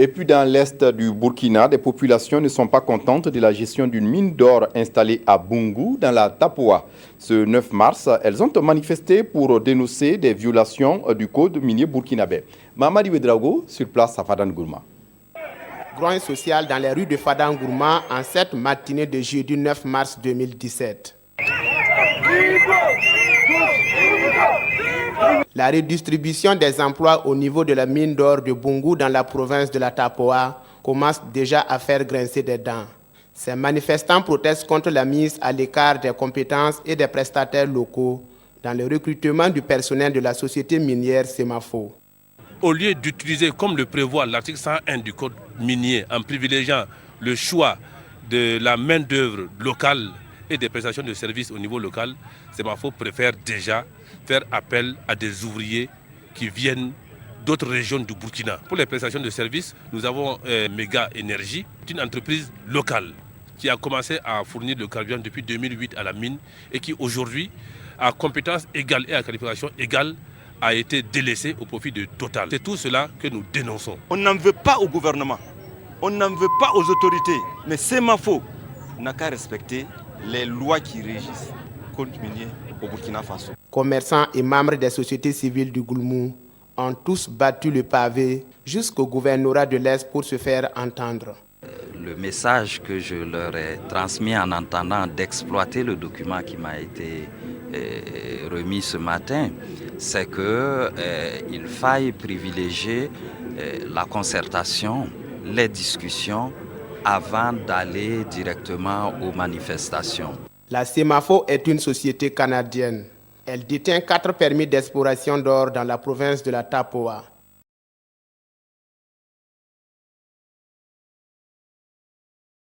Et puis dans l'est du Burkina, des populations ne sont pas contentes de la gestion d'une mine d'or installée à Boungou, dans la Tapoa. Ce 9 mars, elles ont manifesté pour dénoncer des violations du code minier burkinabé. Mamadi Ouedraogo, sur place à Fadangourma. Grogne social dans les rues de Fadangourma en cette matinée de jeudi 9 mars 2017. La redistribution des emplois au niveau de la mine d'or de Boungou dans la province de la Tapoa commence déjà à faire grincer des dents. Ces manifestants protestent contre la mise à l'écart des compétences et des prestataires locaux dans le recrutement du personnel de la société minière Semafo. Au lieu d'utiliser, comme le prévoit l'article 101 du code minier, en privilégiant le choix de la main-d'œuvre locale et des prestations de services au niveau local, Semafo préfère déjà faire appel à des ouvriers qui viennent d'autres régions du Burkina. Pour les prestations de services, nous avons Méga Énergie, une entreprise locale qui a commencé à fournir le carburant depuis 2008 à la mine et qui aujourd'hui, à compétences égales et à qualification égale, a été délaissé au profit de Total. C'est tout cela que nous dénonçons. On n'en veut pas au gouvernement, on n'en veut pas aux autorités, mais Semafo n'a qu'à respecter les lois qui régissent le code minier au Burkina Faso. Commerçants et membres des sociétés civiles du Goulmou ont tous battu le pavé jusqu'au gouvernorat de l'Est pour se faire entendre. Le message que je leur ai transmis en entendant d'exploiter le document qui m'a été remis ce matin, c'est qu'il faille privilégier la concertation, les discussions avant d'aller directement aux manifestations. La Semafo est une société canadienne. Elle détient 4 permis d'exploration d'or dans la province de la Tapoa.